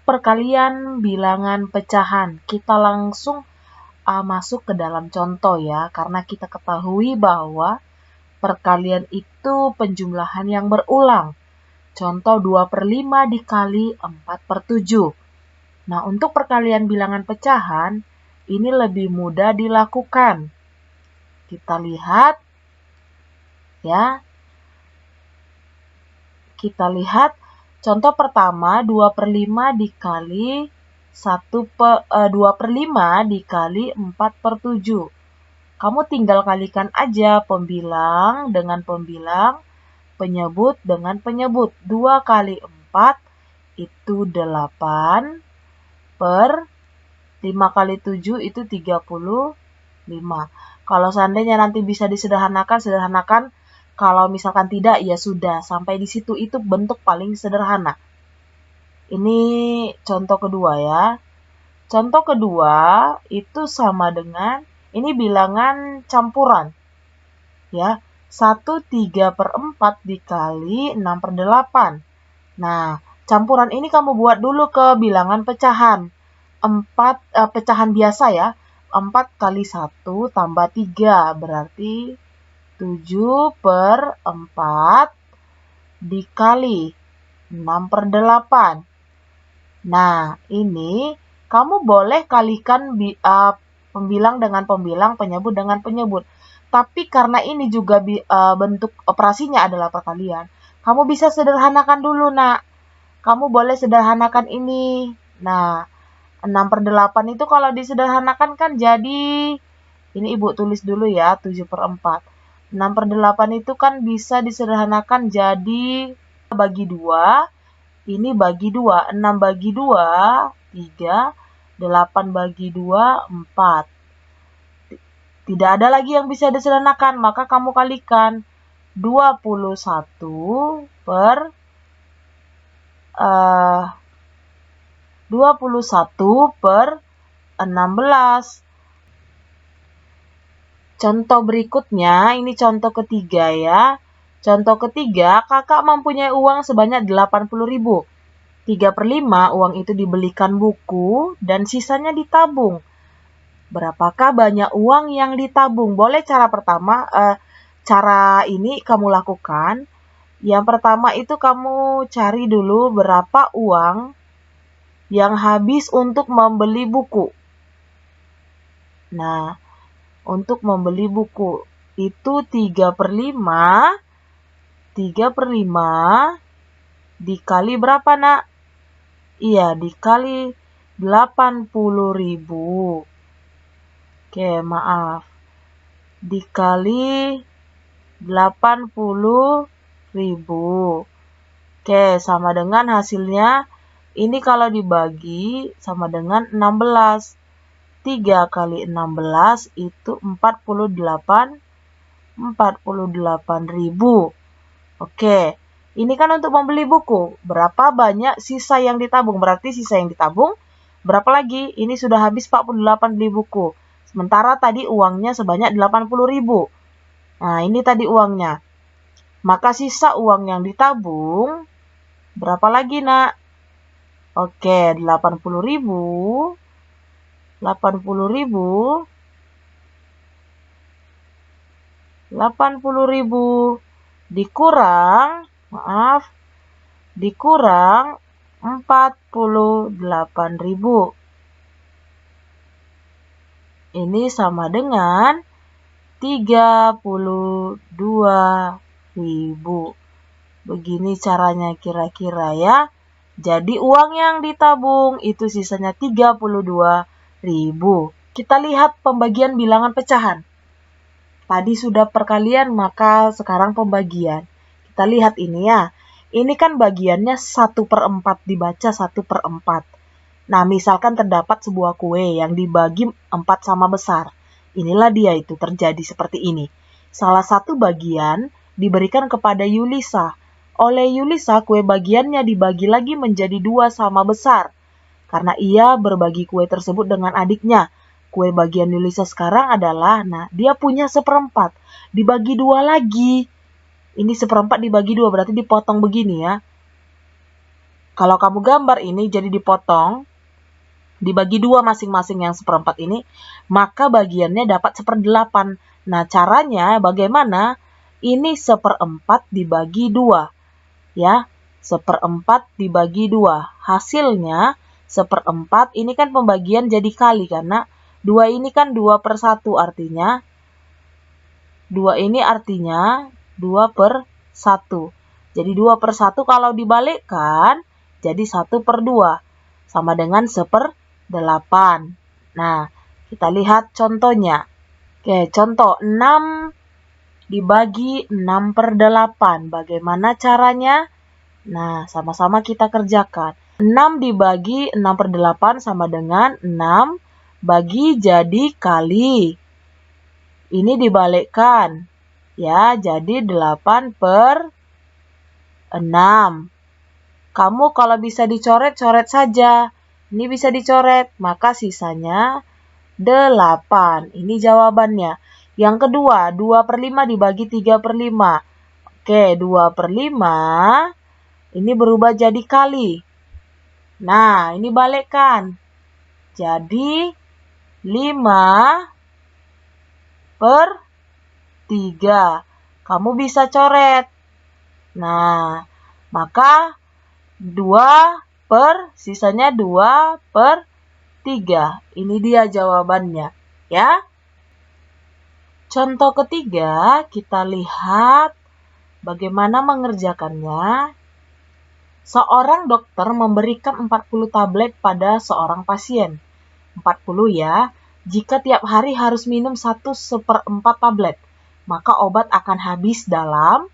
perkalian bilangan pecahan. Kita langsung masuk ke dalam contoh ya, karena kita ketahui bahwa perkalian itu penjumlahan yang berulang. Contoh 2/5 dikali 4/7. Nah, untuk perkalian bilangan pecahan, ini lebih mudah dilakukan. Kita lihat ya. Kita lihat contoh pertama 2/5 dikali 2/5 dikali 4/7. Kamu tinggal kalikan aja pembilang dengan pembilang, penyebut dengan penyebut. 2 kali 4 itu 8 per 5 kali 7 itu 35. Kalau seandainya nanti bisa disederhanakan, sederhanakan. Kalau misalkan tidak, ya sudah. Sampai di situ itu bentuk paling sederhana. Ini contoh kedua ya. Contoh kedua itu sama dengan, ini bilangan campuran. Ya, 1/3/4 dikali 6/8. Nah, campuran ini kamu buat dulu ke bilangan pecahan. Pecahan biasa ya. 4 kali 1 tambah 3 berarti 7/4 dikali 6/8. Nah, ini kamu boleh kalikan pembilang dengan pembilang, penyebut dengan penyebut. Tapi karena ini juga bentuk operasinya adalah perkalian, kamu bisa sederhanakan dulu, nak. Kamu boleh sederhanakan ini. Nah, 6/8 itu kalau disederhanakan kan jadi, ini ibu tulis dulu ya, 7/4. 6/8 itu kan bisa disederhanakan jadi bagi 2, ini bagi 2, 6 bagi 2, 3, 8 bagi 2, 4. Tidak ada lagi yang bisa disederhanakan, maka kamu kalikan 21 per 16. Contoh berikutnya, ini contoh ketiga ya. Contoh ketiga, kakak mempunyai uang sebanyak 80.000. 3/5 uang itu dibelikan buku dan sisanya ditabung. Berapakah banyak uang yang ditabung? Boleh cara pertama, cara ini kamu lakukan. Yang pertama itu kamu cari dulu berapa uang yang habis untuk membeli buku. Nah, untuk membeli buku itu 3/5 dikali berapa, nak? Iya, dikali 80.000. Oke, maaf. Dikali 80.000. Oke, sama dengan hasilnya. Ini kalau dibagi sama dengan 16. 3 kali 16 itu 48.000. Oke, ini kan untuk membeli buku. Berapa banyak sisa yang ditabung? Berarti sisa yang ditabung berapa lagi? Ini sudah habis 48 beli buku. Sementara tadi uangnya sebanyak 80.000. Nah, ini tadi uangnya. Maka sisa uang yang ditabung berapa lagi, nak? Oke, 80.000. 80.000 dikurang 48.000. Ini sama dengan 32.000. Begini caranya kira-kira ya. Jadi uang yang ditabung itu sisanya 32.000. Kita lihat pembagian bilangan pecahan. Tadi sudah perkalian, maka sekarang pembagian. Kita lihat ini ya. Ini kan bagiannya 1/4, dibaca 1/4. Nah, misalkan terdapat sebuah kue yang dibagi 4 sama besar. Inilah dia itu terjadi seperti ini. Salah satu bagian diberikan kepada Yulisa. Oleh Yulisa, kue bagiannya dibagi lagi menjadi 2 sama besar. Karena ia berbagi kue tersebut dengan adiknya. Kue bagian Yulisa sekarang adalah, nah, dia punya 1/4. Dibagi 2 lagi. Ini 1/4 dibagi 2, berarti dipotong begini ya. Kalau kamu gambar ini jadi dipotong, dibagi 2 masing-masing yang 1/4 ini, maka bagiannya dapat 1/8. Nah, caranya bagaimana? Ini 1/4 dibagi 2. Ya, 1/4 dibagi 2. Hasilnya 1/4, ini kan pembagian jadi kali, karena 2 ini kan 2/1, artinya 2 ini artinya 2/1. Jadi 2/1 kalau dibalikkan jadi 1/2. Sama dengan 1/8. Nah, kita lihat contohnya. Oke, contoh 6 dibagi 6/8. Bagaimana caranya? Nah, sama-sama kita kerjakan. 6 dibagi 6/8 sama dengan 6 bagi jadi kali. Ini dibalikkan. Ya, jadi 8/6. Kamu kalau bisa dicoret, coret saja. Ini bisa dicoret, maka sisanya 8. Ini jawabannya. Yang kedua, 2/5 dibagi 3/5. Oke, 2/5 ini berubah jadi kali. Nah, ini balikkan. Jadi 5/3. Kamu bisa coret. Nah, maka sisanya 2/3. Ini dia jawabannya, ya. Contoh ketiga, kita lihat bagaimana mengerjakannya. Seorang dokter memberikan 40 tablet pada seorang pasien. 40 ya. Jika tiap hari harus minum 1/4 tablet, maka obat akan habis dalam.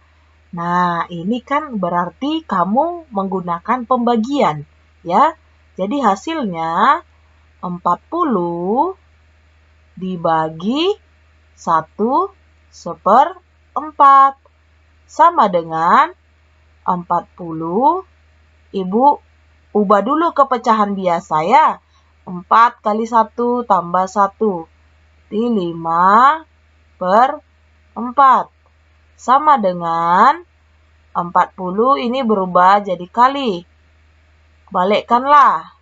Nah, ini kan berarti kamu menggunakan pembagian, ya. Jadi hasilnya 40 dibagi 1/4 sama dengan 40. Ibu ubah dulu ke pecahan biasa ya. 4 kali 1 tambah 1. Jadi 5/4. Sama dengan 40 ini berubah jadi kali. Balikkanlah.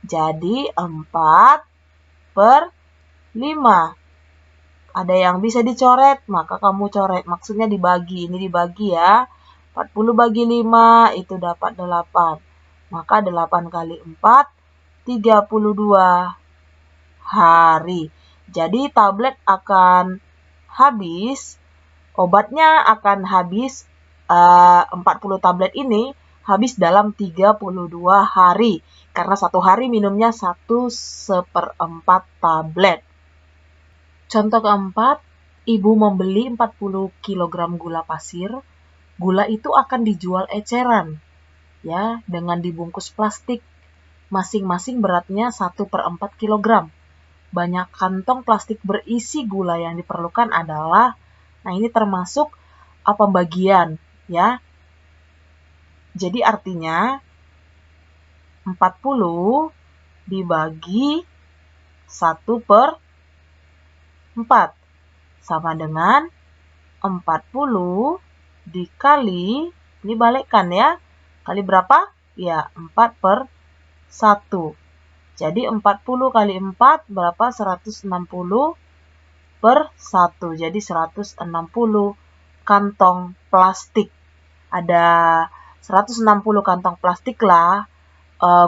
Jadi 4/5. Ada yang bisa dicoret, maka kamu coret. Maksudnya dibagi. Ini dibagi ya. 40 bagi 5 itu dapat 8. Maka 8 kali 4, 32 hari. Jadi tablet akan habis. Obatnya akan habis, 40 tablet ini habis dalam 32 hari. Karena 1 hari minumnya 1/4 tablet. Contoh keempat, ibu membeli 40 kg gula pasir. Gula itu akan dijual eceran, ya, dengan dibungkus plastik. Masing-masing beratnya 1/4 kg. Banyak kantong plastik berisi gula yang diperlukan adalah, nah ini termasuk pembagian, ya. Jadi artinya 40 dibagi 1/4 sama dengan 40 dikali, ini balikkan ya, kali berapa? Ya, 4/1. Jadi 40 kali 4 berapa? 160/1. Jadi 160 kantong plastik. Ada 160 kantong plastik lah.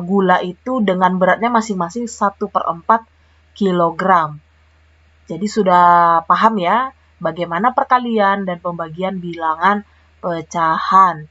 Gula itu dengan beratnya masing-masing 1/4 kilogram. Jadi sudah paham ya bagaimana perkalian dan pembagian bilangan pecahan.